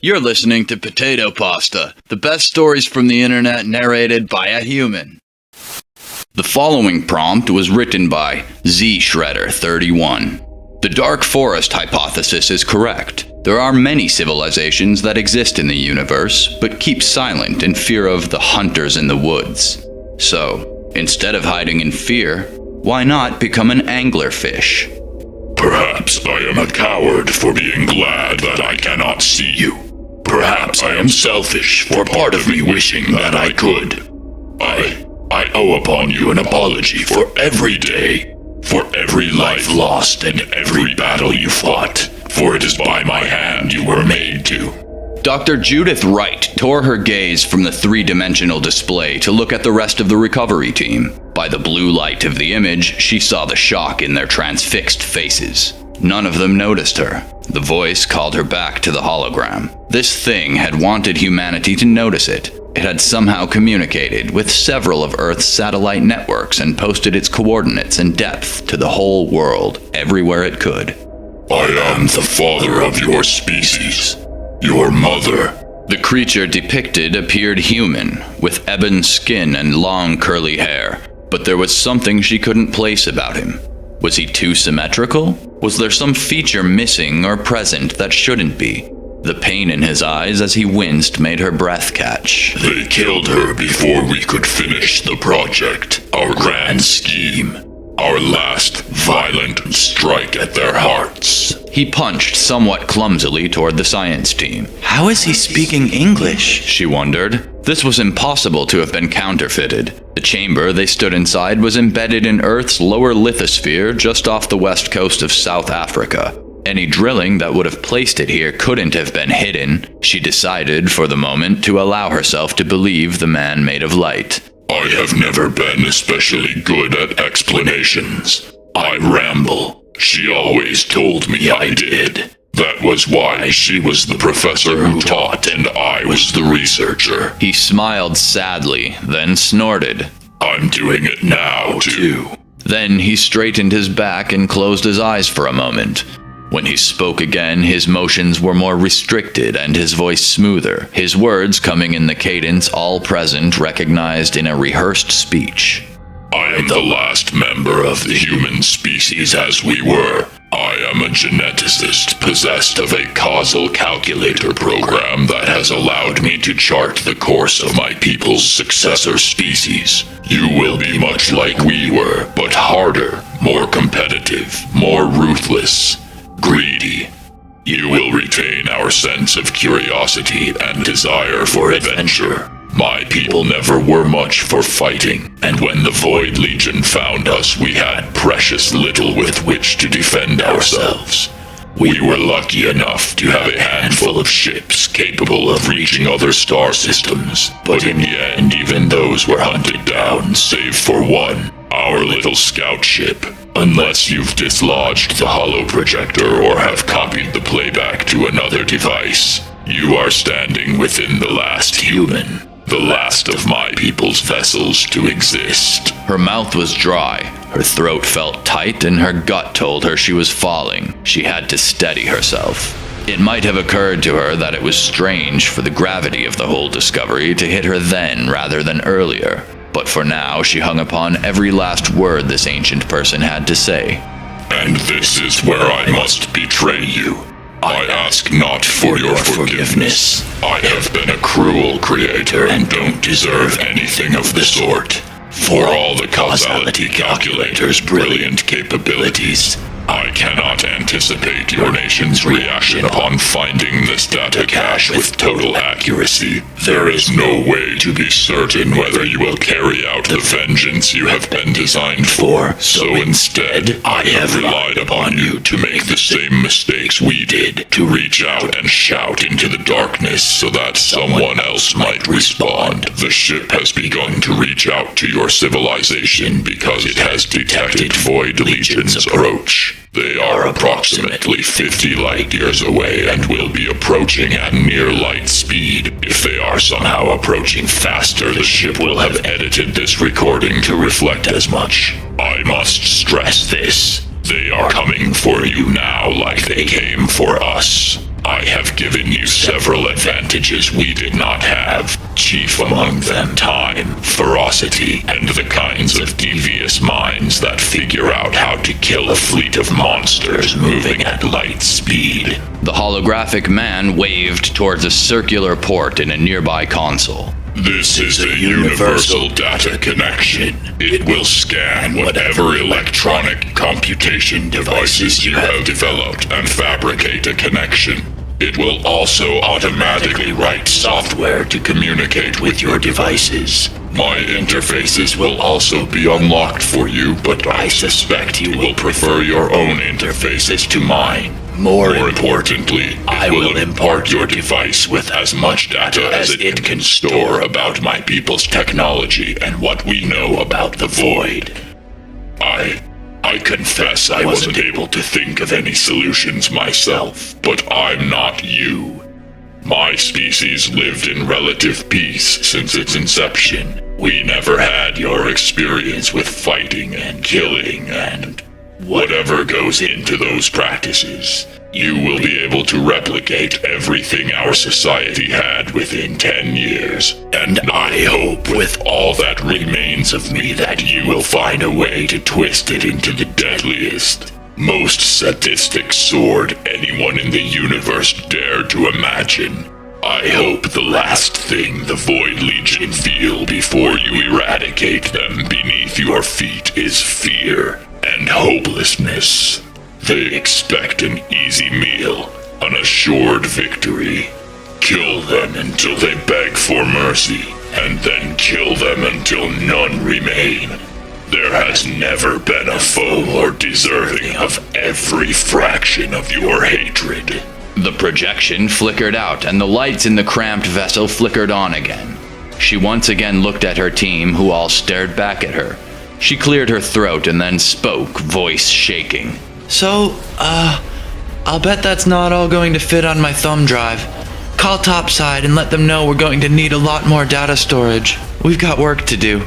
You're listening to Potato Pasta, the best stories from the internet narrated by a human. The following prompt was written by ZShredder31. The Dark Forest hypothesis is correct. There are many civilizations that exist in the universe, but keep silent in fear of the hunters in the woods. So, instead of hiding in fear, why not become an anglerfish? Perhaps I am a coward for being glad that I cannot see you. Perhaps I am selfish for part of me wishing that I could. I owe upon you an apology for every day, for every life lost and every battle you fought, for it is by my hand you were made to. Dr. Judith Wright tore her gaze from the three-dimensional display to look at the rest of the recovery team. By the blue light of the image, she saw the shock in their transfixed faces. None of them noticed her. The voice called her back to the hologram. This thing had wanted humanity to notice it. It had somehow communicated with several of Earth's satellite networks and posted its coordinates and depth to the whole world, everywhere it could. I am the father of your species, your mother. The creature depicted appeared human, with ebon skin and long curly hair, but there was something she couldn't place about him. Was he too symmetrical? Was there some feature missing or present that shouldn't be? The pain in his eyes as he winced made her breath catch. They killed her before we could finish the project, our grand scheme, our last violent strike at their hearts. He punched somewhat clumsily toward the science team. How is he speaking English? She wondered. This was impossible to have been counterfeited. The chamber they stood inside was embedded in Earth's lower lithosphere just off the west coast of South Africa. Any drilling that would have placed it here couldn't have been hidden. She decided, for the moment, to allow herself to believe the man made of light. I have never been especially good at explanations. I ramble. She always told me I did. That was why she was the professor who taught and I was the researcher. He smiled sadly, then snorted. I'm doing it now, too. Then he straightened his back and closed his eyes for a moment. When he spoke again, his motions were more restricted and his voice smoother, his words coming in the cadence all present recognized in a rehearsed speech. I am the last member of the human species as we were. I am a geneticist possessed of a causal calculator program that has allowed me to chart the course of my people's successor species. You will be much like we were, but harder, more competitive, more ruthless, greedy. You will retain our sense of curiosity and desire for adventure. My people never were much for fighting, and when the Void Legion found us, we had precious little with which to defend ourselves. We were lucky enough to have a handful of ships capable of reaching other star systems, but in the end even those were hunted down, save for one, our little scout ship. Unless you've dislodged the holoprojector or have copied the playback to another device, you are standing within the last human. The last of my people's vessels to exist. Her mouth was dry, her throat felt tight, and her gut told her she was falling. She had to steady herself. It might have occurred to her that it was strange for the gravity of the whole discovery to hit her then rather than earlier, but for now she hung upon every last word this ancient person had to say. And this is where I must betray you. I ask not for your forgiveness. I have been a cruel creator and don't deserve anything of the sort. For all the causality calculator's brilliant capabilities, I cannot anticipate your nation's reaction upon finding this data cache with total accuracy. There is no way to be certain whether you will carry out the vengeance you have been designed for, so instead, I have relied upon you to make the same mistakes we did, to reach out and shout into the darkness so that someone else might respond. The ship has begun to reach out to your civilization because it has detected Void Legion's approach. They are approximately 50 light years away and will be approaching at near light speed. If they are somehow approaching faster, the ship will have edited this recording to reflect as much. I must stress this. They are coming for you now like they came for us. I have given you several advantages we did not have, chief among them time, ferocity, and the kinds of devious minds that figure out how to kill a fleet of monsters moving at light speed. The holographic man waved towards a circular port in a nearby console. This is a universal data connection. It will scan whatever electronic computation devices you have developed and fabricate a connection. It will also automatically write software to communicate with your devices. My interfaces will also be unlocked for you, but I suspect you will prefer your own interfaces to mine. More importantly, I will impart your device with as much data as it can store about my people's technology and what we know about the Void. I confess I wasn't able to think of any solutions myself, but I'm not you. My species lived in relative peace since its inception. We never had your experience with fighting and killing and whatever goes into those practices. You will be able to replicate everything our society had within 10 years. And I hope with all that remains of me that you will find a way to twist it into the deadliest, most sadistic sword anyone in the universe dared to imagine. I hope the last thing the Void Legion feel before you eradicate them beneath your feet is fear and hopelessness. They expect an easy meal, an assured victory. Kill them until they beg for mercy, and then kill them until none remain. There has never been a foe more deserving of every fraction of your hatred. The projection flickered out, and the lights in the cramped vessel flickered on again. She once again looked at her team, who all stared back at her. She cleared her throat and then spoke, voice shaking. So, I'll bet that's not all going to fit on my thumb drive. Call topside and let them know we're going to need a lot more data storage. We've got work to do.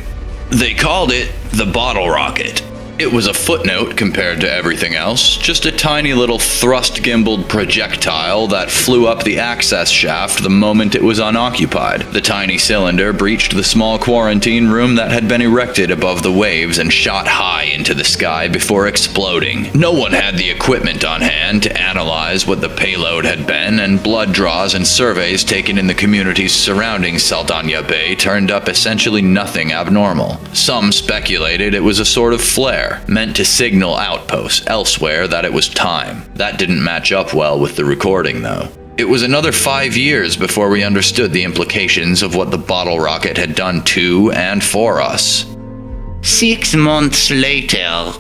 They called it the bottle rocket. It was a footnote compared to everything else, just a tiny little thrust-gimbaled projectile that flew up the access shaft the moment it was unoccupied. The tiny cylinder breached the small quarantine room that had been erected above the waves and shot high into the sky before exploding. No one had the equipment on hand to analyze what the payload had been, and blood draws and surveys taken in the communities surrounding Saldana Bay turned up essentially nothing abnormal. Some speculated it was a sort of flare, meant to signal outposts elsewhere that it was time. That didn't match up well with the recording, though. It was another 5 years before we understood the implications of what the bottle rocket had done to and for us. 6 months later.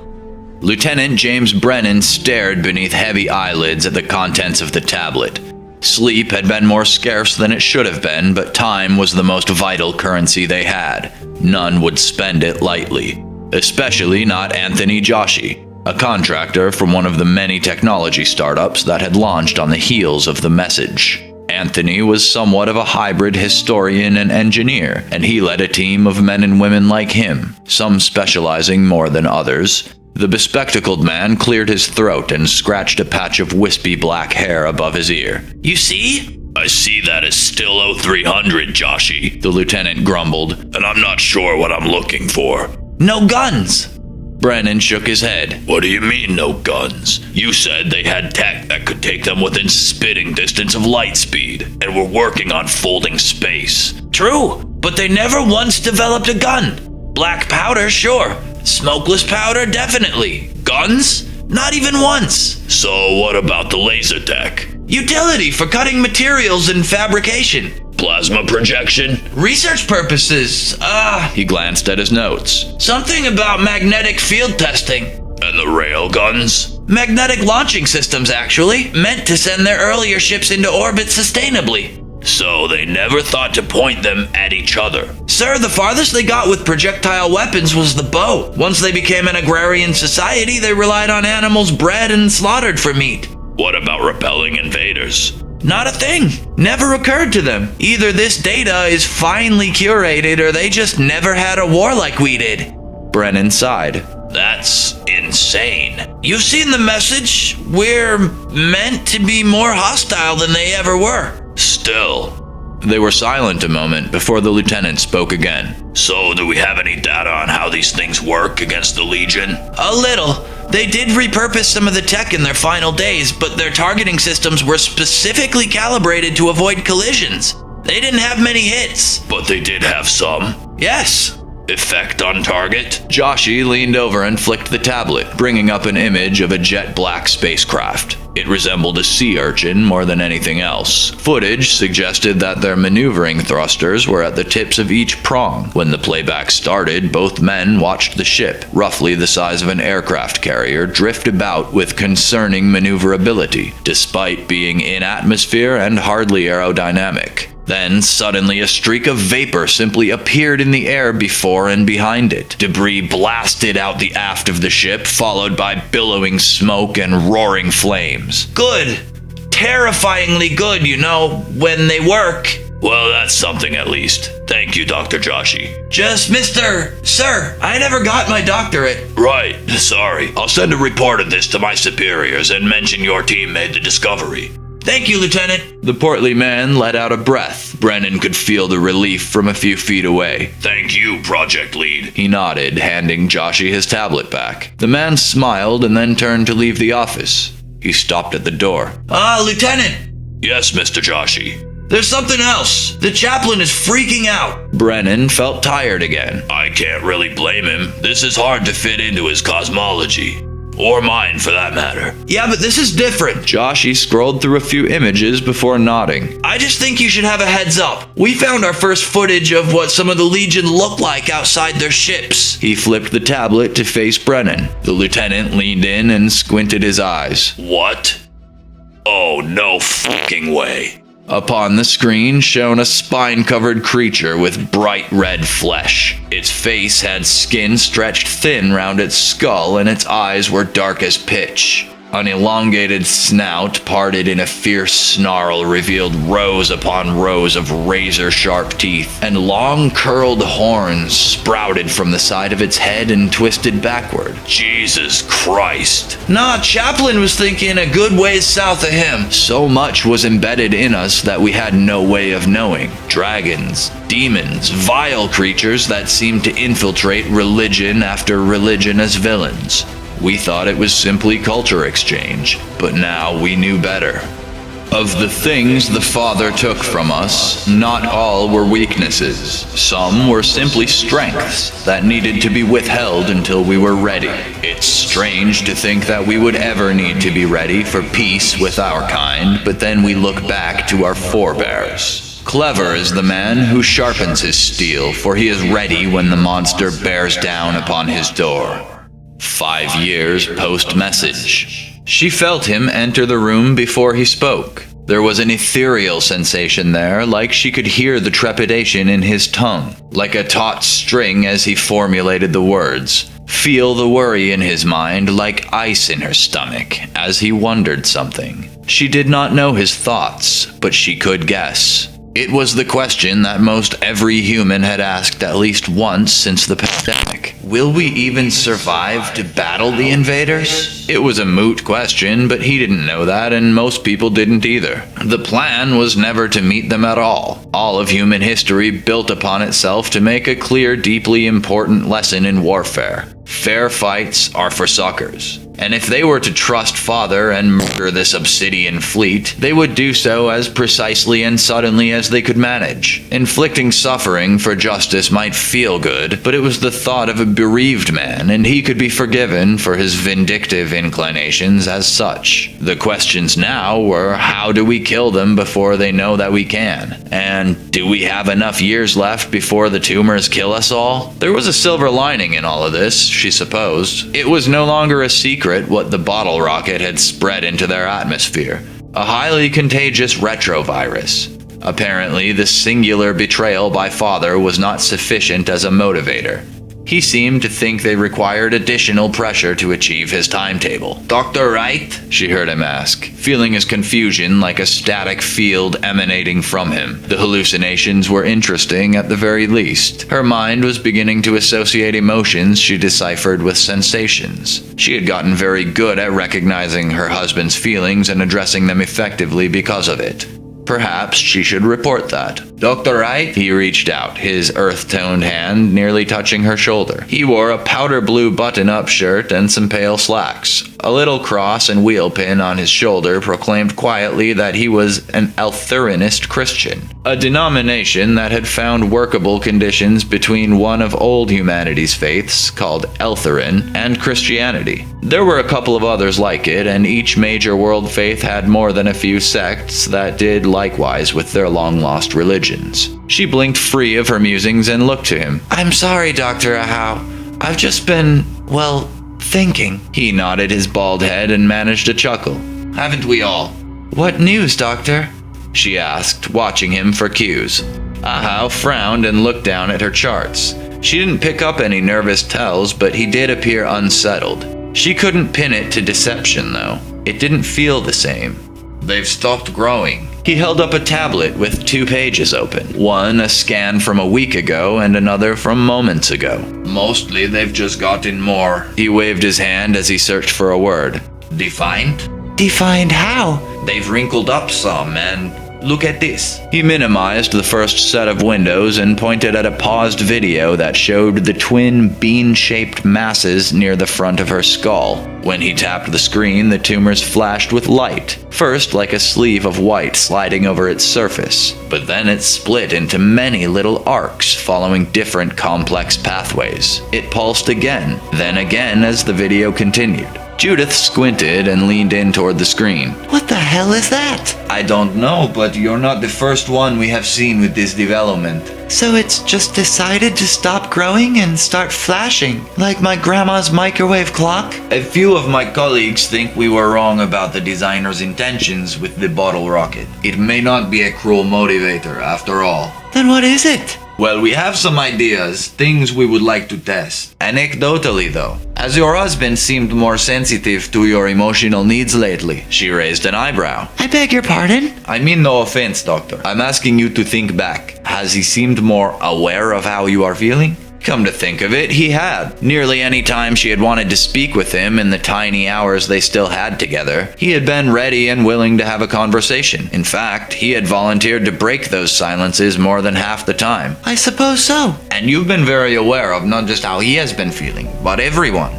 Lieutenant James Brennan stared beneath heavy eyelids at the contents of the tablet. Sleep had been more scarce than it should have been, but time was the most vital currency they had. None would spend it lightly. Especially not Anthony Joshi, a contractor from one of the many technology startups that had launched on the heels of the message. Anthony was somewhat of a hybrid historian and engineer, and he led a team of men and women like him, some specializing more than others. The bespectacled man cleared his throat and scratched a patch of wispy black hair above his ear. You see? I see that as still 0300, Joshi, the lieutenant grumbled, and I'm not sure what I'm looking for. No guns! Brennan shook his head. What do you mean, no guns? You said they had tech that could take them within spitting distance of light speed, and were working on folding space. True, but they never once developed a gun. Black powder, sure. Smokeless powder, definitely. Guns? Not even once. So what about the laser tech? Utility for cutting materials and fabrication. Plasma projection? Research purposes. He glanced at his notes. Something about magnetic field testing. And the rail guns? Magnetic launching systems, actually, meant to send their earlier ships into orbit sustainably. So they never thought to point them at each other. Sir, the farthest they got with projectile weapons was the bow. Once they became an agrarian society, they relied on animals bred and slaughtered for meat. What about repelling invaders? Not a thing. Never occurred to them. Either this data is finely curated or they just never had a war like we did. Brennan sighed. That's insane. You've seen the message? We're meant to be more hostile than they ever were. Still. They were silent a moment before the lieutenant spoke again. So, do we have any data on how these things work against the Legion? A little. They did repurpose some of the tech in their final days, but their targeting systems were specifically calibrated to avoid collisions. They didn't have many hits. But they did have some. Yes. Effect on target? Joshi leaned over and flicked the tablet, bringing up an image of a jet black spacecraft. It resembled a sea urchin more than anything else. Footage suggested that their maneuvering thrusters were at the tips of each prong. When the playback started, both men watched the ship, roughly the size of an aircraft carrier, drift about with concerning maneuverability, despite being in atmosphere and hardly aerodynamic. Then, suddenly, a streak of vapor simply appeared in the air before and behind it. Debris blasted out the aft of the ship, followed by billowing smoke and roaring flames. Good. Terrifyingly good, when they work. Well, that's something at least. Thank you, Dr. Joshi. Just Sir, I never got my doctorate. Right, sorry. I'll send a report of this to my superiors and mention your team made the discovery. Thank you, Lieutenant. The portly man let out a breath. Brennan could feel the relief from a few feet away. Thank you, Project Lead. He nodded, handing Joshi his tablet back. The man smiled and then turned to leave the office. He stopped at the door. Lieutenant. Yes, Mr. Joshi. There's something else. The chaplain is freaking out. Brennan felt tired again. I can't really blame him. This is hard to fit into his cosmology. Or mine, for that matter. Yeah, but this is different. Joshi scrolled through a few images before nodding. I just think you should have a heads up. We found our first footage of what some of the Legion look like outside their ships. He flipped the tablet to face Brennan. The lieutenant leaned in and squinted his eyes. What? Oh, no fucking way. Upon the screen shone a spine-covered creature with bright red flesh. Its face had skin stretched thin round its skull, and its eyes were dark as pitch. An elongated snout parted in a fierce snarl revealed rows upon rows of razor-sharp teeth, and long curled horns sprouted from the side of its head and twisted backward. Jesus Christ. Nah, Chaplin was thinking a good ways south of him. So much was embedded in us that we had no way of knowing. Dragons, demons, vile creatures that seemed to infiltrate religion after religion as villains. We thought it was simply culture exchange, but now we knew better. Of the things the Father took from us, not all were weaknesses. Some were simply strengths that needed to be withheld until we were ready. It's strange to think that we would ever need to be ready for peace with our kind, but then we look back to our forebears. Clever is the man who sharpens his steel, for he is ready when the monster bears down upon his door. 5 years post-message. She felt him enter the room before he spoke. There was an ethereal sensation there, like she could hear the trepidation in his tongue, like a taut string as he formulated the words. Feel the worry in his mind like ice in her stomach, as he wondered something. She did not know his thoughts, but she could guess. It was the question that most every human had asked at least once since the pandemic. Will we even survive to battle the invaders? It was a moot question, but he didn't know that, and most people didn't either. The plan was never to meet them at all. All of human history built upon itself to make a clear, deeply important lesson in warfare. Fair fights are for suckers. And if they were to trust Father and murder this obsidian fleet, they would do so as precisely and suddenly as they could manage. Inflicting suffering for justice might feel good, but it was the thought of a bereaved man, and he could be forgiven for his vindictive inclinations as such. The questions now were, how do we kill them before they know that we can? And do we have enough years left before the tumors kill us all? There was a silver lining in all of this, she supposed. It was no longer a secret what the bottle rocket had spread into their atmosphere. A highly contagious retrovirus. Apparently, the singular betrayal by Father was not sufficient as a motivator. He seemed to think they required additional pressure to achieve his timetable. Dr. Wright? She heard him ask, feeling his confusion like a static field emanating from him. The hallucinations were interesting at the very least. Her mind was beginning to associate emotions she deciphered with sensations. She had gotten very good at recognizing her husband's feelings and addressing them effectively because of it. Perhaps she should report that. Dr. Wright? He reached out, his earth-toned hand nearly touching her shoulder. He wore a powder blue button-up shirt and some pale slacks. A little cross and wheel pin on his shoulder proclaimed quietly that he was an Elthurinist Christian, a denomination that had found workable conditions between one of old humanity's faiths, called Elthurin, and Christianity. There were a couple of others like it, and each major world faith had more than a few sects that did likewise with their long-lost religions. She blinked free of her musings and looked to him. I'm sorry, Dr. Ahau. I've just been, thinking. He nodded his bald head and managed a chuckle. Haven't we all? What news, Doctor? She asked, watching him for cues. Ahau frowned and looked down at her charts. She didn't pick up any nervous tells, but he did appear unsettled. She couldn't pin it to deception, though. It didn't feel the same. They've stopped growing. He held up a tablet with 2 pages open. One a scan from a week ago and another from moments ago. Mostly they've just gotten more. He waved his hand as he searched for a word. Defined? Defined how? They've wrinkled up some, and look at this. He minimized the first set of windows and pointed at a paused video that showed the twin bean-shaped masses near the front of her skull. When he tapped the screen, the tumors flashed with light, first like a sleeve of white sliding over its surface, but then it split into many little arcs following different complex pathways. It pulsed again, then again as the video continued. Judith squinted and leaned in toward the screen. What the hell is that? I don't know, but you're not the first one we have seen with this development. So it's just decided to stop growing and start flashing, like my grandma's microwave clock? A few of my colleagues think we were wrong about the designer's intentions with the bottle rocket. It may not be a cruel motivator, after all. Then what is it? Well, we have some ideas, things we would like to test. Anecdotally, though, as your husband seemed more sensitive to your emotional needs lately. She raised an eyebrow. I beg your pardon? I mean no offense, Doctor. I'm asking you to think back. Has he seemed more aware of how you are feeling? Come to think of it, he had. Nearly any time she had wanted to speak with him in the tiny hours they still had together, he had been ready and willing to have a conversation. In fact, he had volunteered to break those silences more than half the time. I suppose so. And you've been very aware of not just how he has been feeling, but everyone.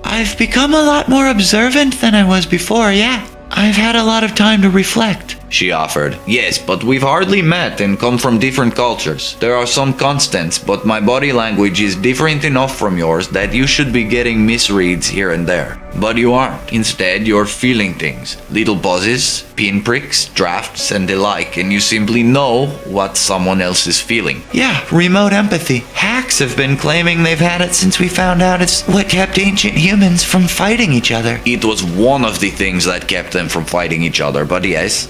I've become a lot more observant than I was before, yeah. I've had a lot of time to reflect. She offered. Yes, but we've hardly met and come from different cultures. There are some constants, but my body language is different enough from yours that you should be getting misreads here and there. But you aren't. Instead, you're feeling things. Little pauses, pinpricks, drafts, and the like, and you simply know what someone else is feeling. Yeah, remote empathy. Hacks have been claiming they've had it since we found out it's what kept ancient humans from fighting each other. It was one of the things that kept them from fighting each other, but yes,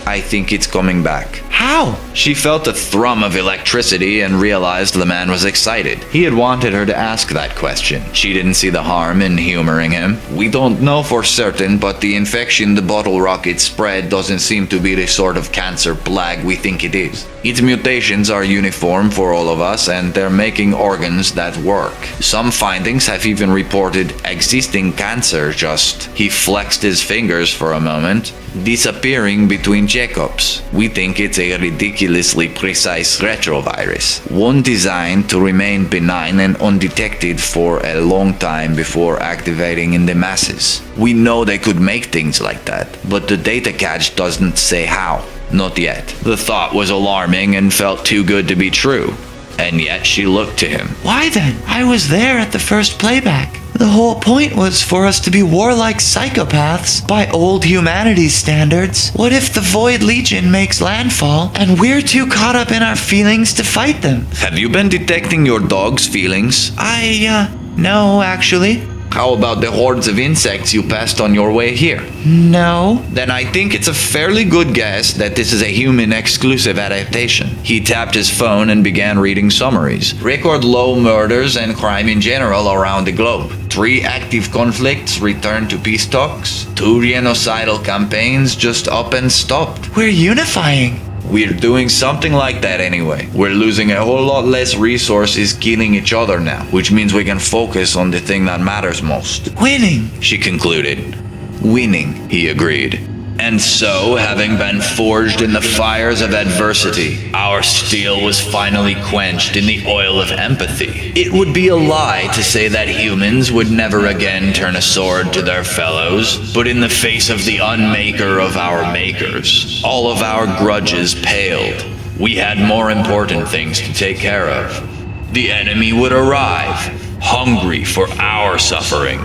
I think it's coming back. How? She felt a thrum of electricity and realized the man was excited. He had wanted her to ask that question. She didn't see the harm in humoring him. We don't know for certain, but the infection the bottle rocket spread doesn't seem to be the sort of cancer plague we think it is. Its mutations are uniform for all of us, and they're making organs that work. Some findings have even reported existing cancer just, he flexed his fingers for a moment, disappearing between checkups. We think it's a ridiculously precise retrovirus, one designed to remain benign and undetected for a long time before activating in the masses. We know they could make things like that, but the data cache doesn't say how. Not yet. The thought was alarming and felt too good to be true. And yet she looked to him. Why then? I was there at the first playback. The whole point was for us to be warlike psychopaths by old humanity's standards. What if the Void Legion makes landfall and we're too caught up in our feelings to fight them? Have you been detecting your dog's feelings? No, actually. How about the hordes of insects you passed on your way here? No. Then I think it's a fairly good guess that this is a human-exclusive adaptation. He tapped his phone and began reading summaries. Record low murders and crime in general around the globe. 3 active conflicts returned to peace talks. 2 genocidal campaigns just up and stopped. We're unifying. We're doing something like that anyway. We're losing a whole lot less resources killing each other now, which means we can focus on the thing that matters most. Winning. She concluded. Winning. He agreed. And so, having been forged in the fires of adversity, our steel was finally quenched in the oil of empathy. It would be a lie to say that humans would never again turn a sword to their fellows, but in the face of the unmaker of our makers, all of our grudges paled. We had more important things to take care of. The enemy would arrive, hungry for our suffering,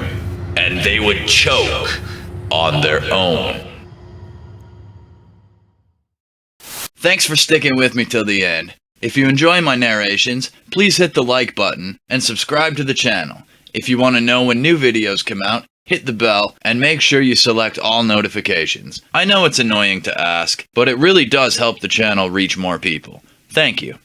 and they would choke on their own. Thanks for sticking with me till the end. If you enjoy my narrations, please hit the like button and subscribe to the channel. If you want to know when new videos come out, hit the bell and make sure you select all notifications. I know it's annoying to ask, but it really does help the channel reach more people. Thank you.